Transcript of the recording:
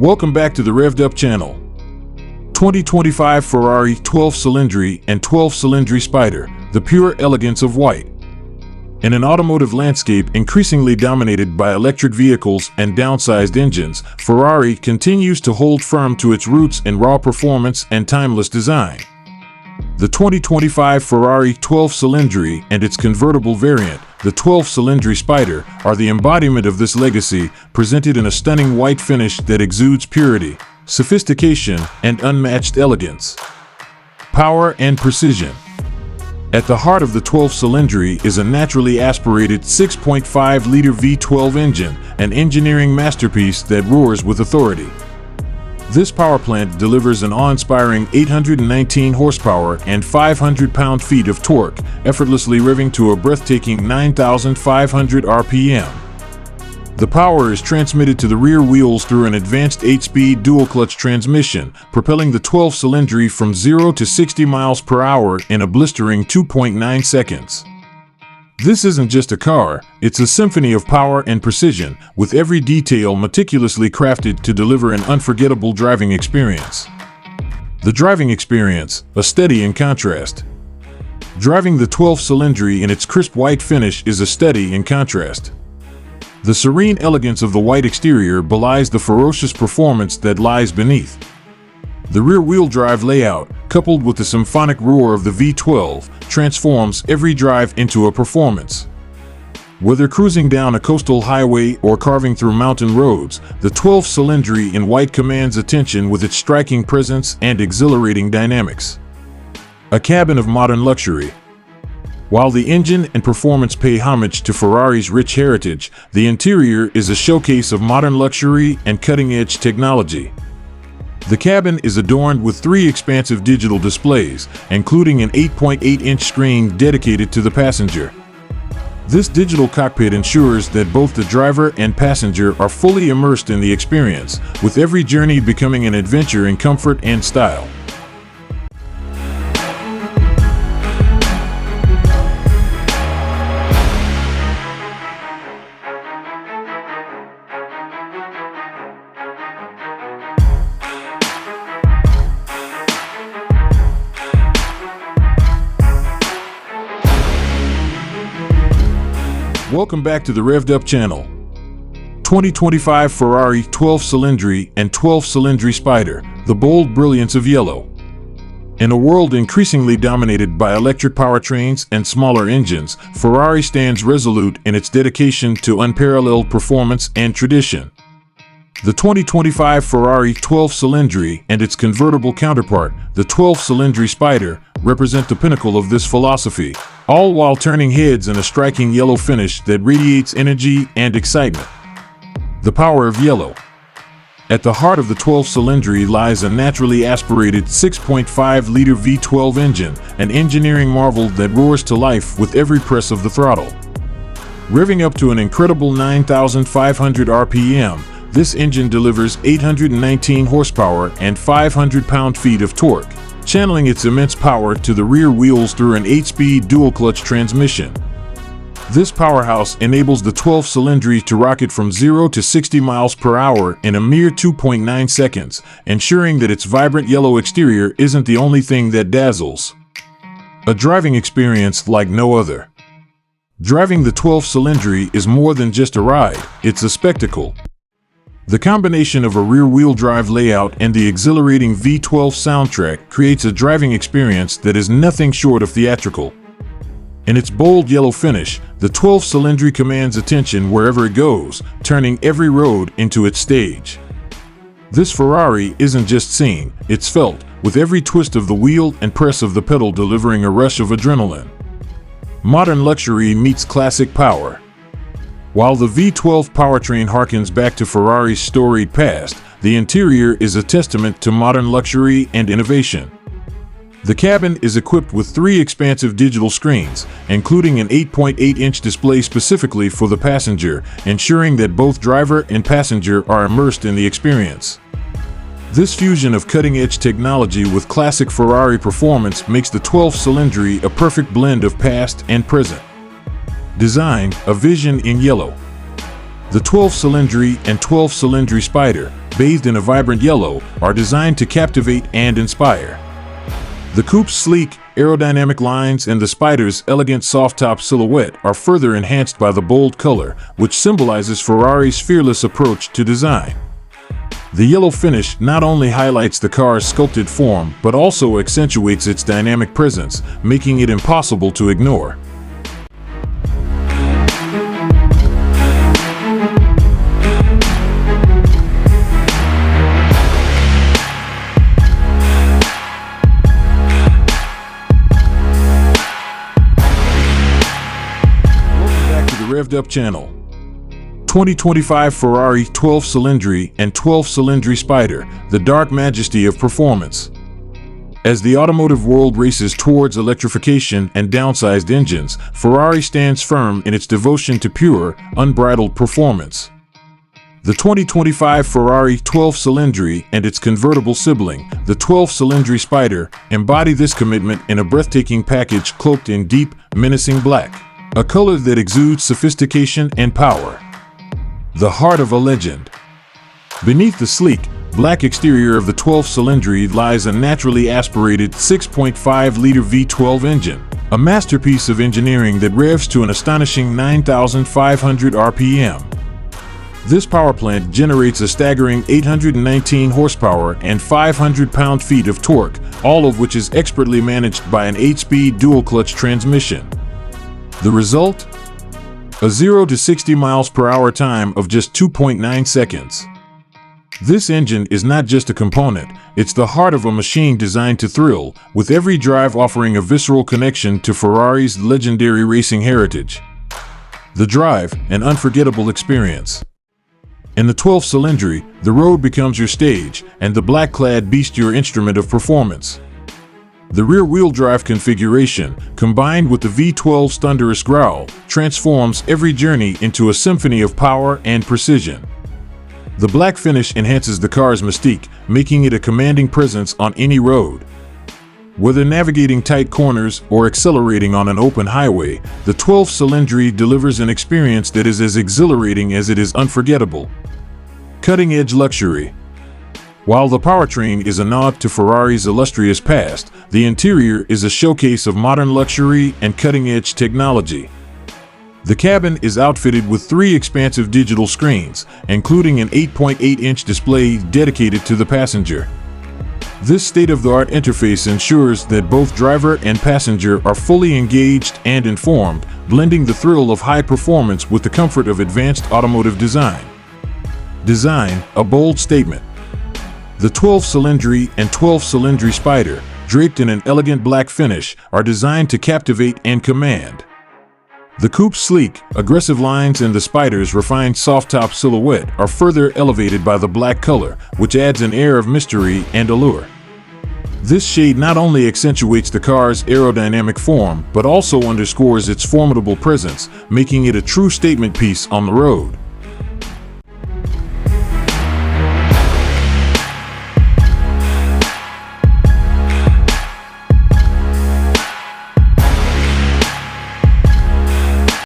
Welcome back to the Revved Up channel. 2025 Ferrari 12Cilindri and 12Cilindri Spider, the pure elegance of white. In an automotive landscape increasingly dominated by electric vehicles and downsized engines, Ferrari continues to hold firm to its roots in raw performance and timeless design. The 2025 Ferrari 12Cilindri and its convertible variant, the 12Cilindri Spider, are the embodiment of this legacy, presented in a stunning white finish that exudes purity, sophistication, and unmatched elegance. Power and precision. At the heart of the 12Cilindri is a naturally aspirated 6.5-liter V12 engine, an engineering masterpiece that roars with authority. This power plant delivers an awe-inspiring 819 horsepower and 500 pound-feet of torque, effortlessly revving to a breathtaking 9,500 RPM. The power is transmitted to the rear wheels through an advanced 8-speed dual-clutch transmission, propelling the 12Cilindri from 0 to 60 miles per hour in a blistering 2.9 seconds. This isn't just a car, it's a symphony of power and precision, with every detail meticulously crafted to deliver an unforgettable driving experience. The driving experience, a study in contrast. Driving the 12Cilindri in its crisp white finish is a study in contrast. The serene elegance of the white exterior belies the ferocious performance that lies beneath. The rear-wheel drive layout, coupled with the symphonic roar of the V12, transforms every drive into a performance. Whether cruising down a coastal highway or carving through mountain roads, the 12Cilindri in white commands attention with its striking presence and exhilarating dynamics. A cabin of modern luxury. While the engine and performance pay homage to Ferrari's rich heritage, the interior is a showcase of modern luxury and cutting-edge technology. The cabin is adorned with 3 expansive digital displays, including an 8.8-inch screen dedicated to the passenger. This digital cockpit ensures that both the driver and passenger are fully immersed in the experience, with every journey becoming an adventure in comfort and style. Welcome back to the Revved Up channel. 2025 Ferrari 12Cilindri and 12Cilindri Spider, the bold brilliance of yellow. In a world increasingly dominated by electric powertrains and smaller engines, Ferrari stands resolute in its dedication to unparalleled performance and tradition. The 2025 Ferrari 12Cilindri and its convertible counterpart, the 12Cilindri Spider, represent the pinnacle of this philosophy, all while turning heads in a striking yellow finish that radiates energy and excitement. The power of yellow. At the heart of the 12Cilindri lies a naturally aspirated 6.5-liter V12 engine, an engineering marvel that roars to life with every press of the throttle. Revving up to an incredible 9,500 RPM, this engine delivers 819 horsepower and 500 pound-feet of torque, channeling its immense power to the rear wheels through an 8-speed dual-clutch transmission. This powerhouse enables the 12Cilindri to rocket from 0 to 60 miles per hour in a mere 2.9 seconds, ensuring that its vibrant yellow exterior isn't the only thing that dazzles. A driving experience like no other. Driving the 12Cilindri is more than just a ride, it's a spectacle. The combination of a rear-wheel drive layout and the exhilarating V12 soundtrack creates a driving experience that is nothing short of theatrical. In its bold yellow finish, the 12Cilindri commands attention wherever it goes, turning every road into its stage. This Ferrari isn't just seen, it's felt, with every twist of the wheel and press of the pedal delivering a rush of adrenaline. Modern luxury meets classic power. While the V12 powertrain harkens back to Ferrari's storied past, the interior is a testament to modern luxury and innovation. The cabin is equipped with 3 expansive digital screens, including an 8.8-inch display specifically for the passenger, ensuring that both driver and passenger are immersed in the experience. This fusion of cutting-edge technology with classic Ferrari performance makes the 12Cilindri a perfect blend of past and present. Design, a vision in yellow. The 12Cilindri and 12Cilindri Spider, bathed in a vibrant yellow, are designed to captivate and inspire. The coupe's sleek, aerodynamic lines and the Spider's elegant soft-top silhouette are further enhanced by the bold color, which symbolizes Ferrari's fearless approach to design. The yellow finish not only highlights the car's sculpted form, but also accentuates its dynamic presence, making it impossible to ignore. Revved Up channel. 2025 Ferrari 12Cilindri and 12Cilindri Spider, the dark majesty of performance. As the automotive world races towards electrification and downsized engines, Ferrari stands firm in its devotion to pure, unbridled performance. The 2025 Ferrari 12Cilindri and its convertible sibling, the 12Cilindri Spider, embody this commitment in a breathtaking package cloaked in deep, menacing black. A color that exudes sophistication and power. The heart of a legend. Beneath the sleek, black exterior of the 12Cilindri lies a naturally aspirated 6.5-liter V12 engine, a masterpiece of engineering that revs to an astonishing 9,500 RPM. This power plant generates a staggering 819 horsepower and 500 pound-feet of torque, all of which is expertly managed by an 8-speed dual-clutch transmission. The result? A 0 to 60 miles per hour time of just 2.9 seconds. This engine is not just a component, it's the heart of a machine designed to thrill, with every drive offering a visceral connection to Ferrari's legendary racing heritage. The drive, an unforgettable experience. In the 12Cilindri, the road becomes your stage, and the black-clad beast your instrument of performance. The rear-wheel drive configuration, combined with the V12's thunderous growl, transforms every journey into a symphony of power and precision. The black finish enhances the car's mystique, making it a commanding presence on any road. Whether navigating tight corners or accelerating on an open highway, the 12Cilindri delivers an experience that is as exhilarating as it is unforgettable. Cutting-edge luxury. While the powertrain is a nod to Ferrari's illustrious past, the interior is a showcase of modern luxury and cutting-edge technology. The cabin is outfitted with 3 expansive digital screens, including an 8.8-inch display dedicated to the passenger. This state-of-the-art interface ensures that both driver and passenger are fully engaged and informed, blending the thrill of high performance with the comfort of advanced automotive design. Design, a bold statement. The 12Cilindri and 12Cilindri Spider, draped in an elegant black finish, are designed to captivate and command. The coupe's sleek, aggressive lines and the Spider's refined soft-top silhouette are further elevated by the black color, which adds an air of mystery and allure. This shade not only accentuates the car's aerodynamic form, but also underscores its formidable presence, making it a true statement piece on the road.